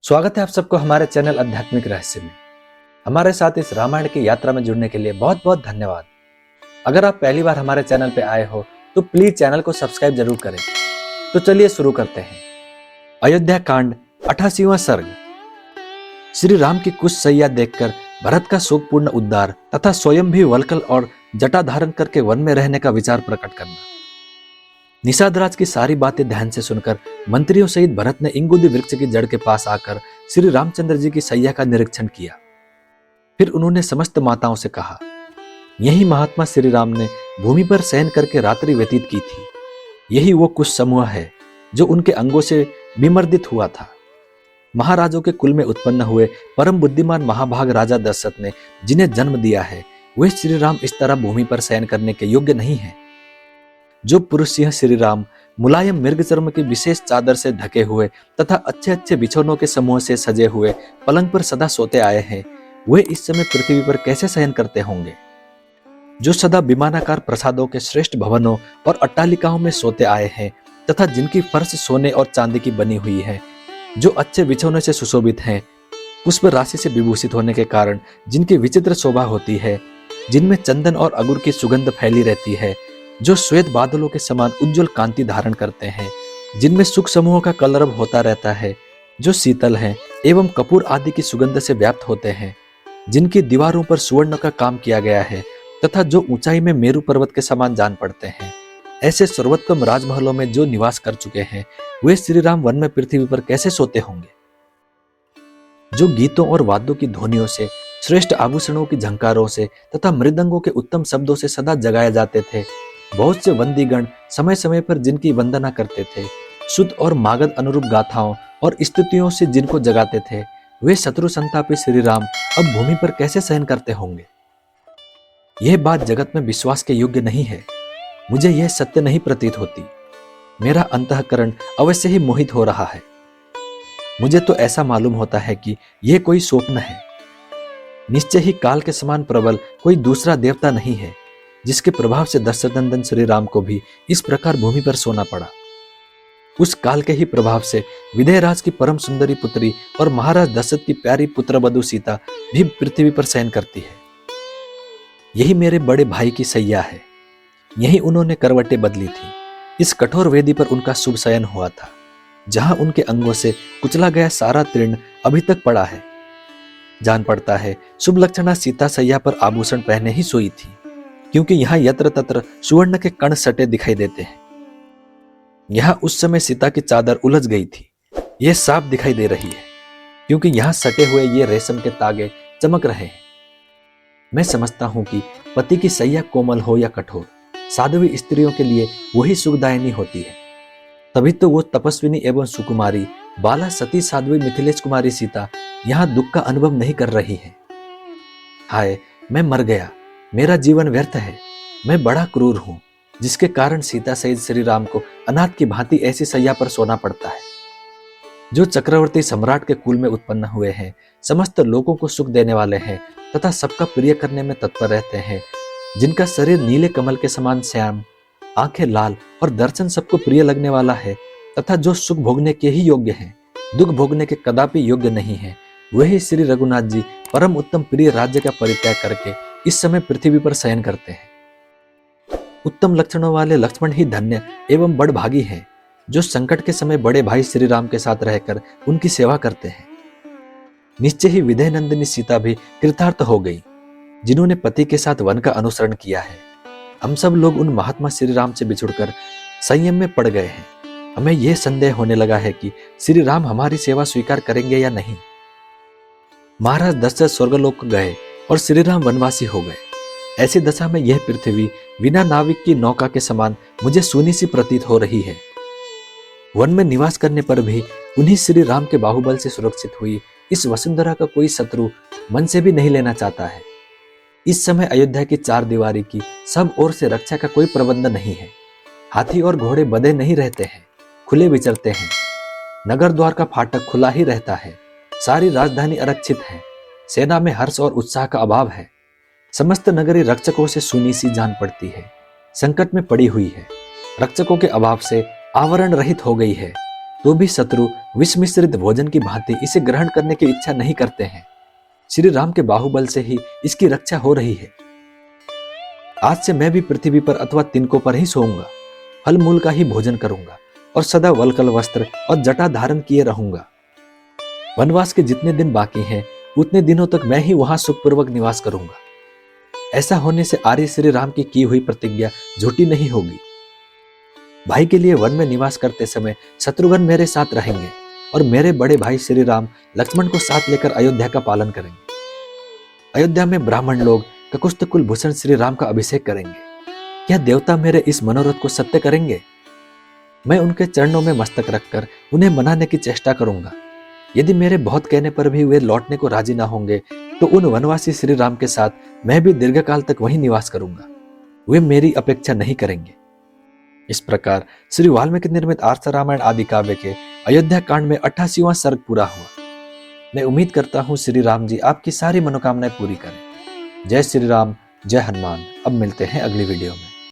स्वागत है आप सबको हमारे चैनल आध्यात्मिक रहस्य में। हमारे साथ इस रामायण की यात्रा में जुड़ने के लिए बहुत बहुत धन्यवाद। अगर आप पहली बार हमारे चैनल पे आए हो तो प्लीज चैनल को सब्सक्राइब जरूर करें। तो चलिए शुरू करते हैं। अयोध्या कांड 88वां सर्ग। श्री राम की कुश सैया देखकर भरत का शोकपूर्ण उद्गार तथा स्वयं भी वल्कल और जटा धारण करके वन में रहने का विचार प्रकट करना। निषादराज की सारी बातें ध्यान से सुनकर मंत्रियों सहित भरत ने इंगुदी वृक्ष की जड़ के पास आकर श्री रामचंद्र जी की सैया का निरीक्षण किया। फिर उन्होंने समस्त माताओं से कहा, यही महात्मा श्री राम ने भूमि पर शयन करके रात्रि व्यतीत की थी। यही वो कुछ समूह है जो उनके अंगों से विमर्दित हुआ था। महाराजों के कुल में उत्पन्न हुए परम बुद्धिमान महाभाग राजा दशरथ ने जिन्हें जन्म दिया है, वे श्री राम इस तरह भूमि पर शयन करने के योग्य नहीं है। जो पुरुष सिंह श्री राम मुलायम मृग चर्म की विशेष चादर से ढके हुए तथा अच्छे अच्छे बिछौनों के समूह से सजे हुए पलंग पर सदा सोते आए हैं, वे इस समय पृथ्वी पर कैसे शयन करते होंगे। जो सदा विमानाकार प्रसादों के श्रेष्ठ भवनों और अट्टालिकाओं में सोते आए हैं तथा जिनकी फर्श सोने और चांदी की बनी हुई है, जो अच्छे बिछौने से सुशोभित हैं, पुष्प राशि से विभूषित होने के कारण जिनकी विचित्र शोभा होती है, जिनमें चंदन और अगुर की सुगंध फैली रहती है, जो श्वेत बादलों के समान उज्जवल कांति धारण करते हैं, जिनमें सुख समूहों का कलरव होता रहता है, जो शीतल हैं एवं कपूर आदि की सुगंध से व्याप्त होते हैं, जिनकी दीवारों पर सुवर्ण का काम किया गया है तथा जो ऊंचाई में मेरु पर्वत के समान जान पड़ते हैं, ऐसे सर्वोत्तम राजमहलों में जो निवास कर चुके हैं, वे श्री राम वन में पृथ्वी पर कैसे सोते होंगे। जो गीतों और वाद्यों की ध्वनियों से, श्रेष्ठ आभूषणों की झंकारों से तथा मृदंगों के उत्तम शब्दों से सदा जगाए जाते थे, बहुत से वंदीगण समय समय पर जिनकी वंदना करते थे, शुद्ध और मागध अनुरूप गाथाओं और स्तुतियों से जिनको जगाते थे, वे शत्रु संतापी श्री राम अब भूमि पर कैसे शयन करते होंगे। यह बात जगत में विश्वास के योग्य नहीं है। मुझे यह सत्य नहीं प्रतीत होती। मेरा अंतःकरण अवश्य ही मोहित हो रहा है। मुझे तो ऐसा मालूम होता है कि यह कोई स्वप्न है। निश्चय ही काल के समान प्रबल कोई दूसरा देवता नहीं है, जिसके प्रभाव से दशरथनंदन श्री राम को भी इस प्रकार भूमि पर सोना पड़ा। उस काल के ही प्रभाव से विदेहराज की परम सुंदरी पुत्री और महाराज दशरथ की प्यारी पुत्रवधू सीता भी पृथ्वी पर शयन करती है। यही मेरे बड़े भाई की सैया है। यही उन्होंने करवटें बदली थी। इस कठोर वेदी पर उनका शुभ शयन हुआ था, जहां उनके अंगों से कुचला गया सारा तृण अभी तक पड़ा है। जान पड़ता है शुभ लक्षणा सीता सैया पर आभूषण पहने ही सोई थी, क्योंकि यहाँ यत्र तत्र सुवर्ण के कण सटे दिखाई देते हैं। यहाँ उस समय सीता की चादर उलझ गई थी। यह साफ दिखाई दे रही है, क्योंकि यहाँ सटे हुए ये रेशम के तागे चमक रहे हैं। मैं समझता हूं कि पति की सैया कोमल हो या कठोर, साध्वी स्त्रियों के लिए वही सुखदायिनी होती है। तभी तो वो तपस्विनी एवं सुकुमारी बाला सती साध्वी मिथिलेश कुमारी सीता यहाँ दुख का अनुभव नहीं कर रही है। हाय, मैं मर गया, मेरा जीवन व्यर्थ है। मैं बड़ा क्रूर हूं, जिसके कारण सीता सहित श्री राम को अनाथ की भांति ऐसी सैया पर सोना पड़ता है। जो चक्रवर्ती सम्राट के कुल में उत्पन्न हुए हैं, समस्त लोगों को सुख देने वाले हैं तथा सबका प्रिय करने में तत्पर रहते हैं, जिनका शरीर नीले कमल के समान श्याम, आंखें लाल और दर्शन सबको प्रिय लगने वाला है, तथा जो सुख भोगने के ही योग्य हैं, दुख भोगने के कदापि योग्य नहीं है, वही श्री रघुनाथ जी परम उत्तम प्रिय राज्य का परित्याग करके इस समय पृथ्वी पर शयन करते हैं। उत्तम लक्षणों वाले लक्ष्मण ही धन्य एवं बड़भागी हैं, जो संकट के समय बड़े भाई श्री राम के साथ रहकर उनकी सेवा करते हैं। निश्चय ही विदेह नंदिनी सीता भी कृतार्थ हो गई, जिन्होंने पति के साथ वन का अनुसरण किया है। हम सब लोग उन महात्मा श्री राम से बिछुड़कर संयम में पड़ गए हैं। हमें यह संदेह होने लगा है कि श्री राम हमारी सेवा स्वीकार करेंगे या नहीं। महाराज दशरथ स्वर्गलोक गए और श्री राम वनवासी हो गए। ऐसी दशा में यह पृथ्वी बिना नाविक की नौका के समान मुझे सूनी सी प्रतीत हो रही है। वन में निवास करने पर भी उन्हीं श्री राम के बाहुबल से सुरक्षित हुई इस वसुंधरा का कोई शत्रु मन से भी नहीं लेना चाहता है। इस समय अयोध्या की चार दीवारी की सब ओर से रक्षा का कोई प्रबंध नहीं है। हाथी और घोड़े बंधे नहीं रहते हैं, खुले विचरते हैं। नगर द्वार का फाटक खुला ही रहता है। सारी राजधानी आरक्षित है। सेना में हर्ष और उत्साह का अभाव है। समस्त नगरी रक्षकों से सूनी सी जान पड़ती है, संकट में पड़ी हुई है। रक्षकों के अभाव से आवरण रहित हो गई है। तो भी शत्रु विष मिश्रित भोजन की भांति इसे ग्रहण करने की इच्छा नहीं करते हैं। श्री राम के बाहुबल से ही इसकी रक्षा हो रही है। आज से मैं भी पृथ्वी पर अथवा तिनकों पर ही सोऊंगा, फल मूल का ही भोजन करूंगा और सदा वलकल वस्त्र और जटा धारण किए रहूंगा। वनवास के जितने दिन बाकी हैं उतने दिनों तक मैं ही वहां सुखपूर्वक निवास करूंगा। ऐसा होने से आर्य श्री राम की हुई प्रतिज्ञा झूठी नहीं होगी। भाई के लिए वन में निवास करते समय शत्रुघ्न मेरे साथ रहेंगे और मेरे बड़े भाई श्री राम लक्ष्मण को साथ लेकर अयोध्या का पालन करेंगे। अयोध्या में ब्राह्मण लोग ककुस्थ कुलभूषण श्री राम का अभिषेक करेंगे। क्या देवता मेरे इस मनोरथ को सत्य करेंगे? मैं उनके चरणों में मस्तक रखकर उन्हें मनाने की चेष्टा करूंगा। यदि मेरे बहुत कहने पर भी वे लौटने को राजी ना होंगे तो उन वनवासी श्री राम के साथ मैं भी दीर्घकाल तक वहीं निवास करूंगा। वे मेरी अपेक्षा नहीं करेंगे। इस प्रकार श्री वाल्मीकि निर्मित आर्ष रामायण आदि काव्य के अयोध्या कांड में 88वां सर्ग पूरा हुआ। मैं उम्मीद करता हूं श्री राम जी आपकी सारी मनोकामनाएं पूरी करें। जय श्री राम, जय हनुमान। अब मिलते हैं अगली वीडियो में।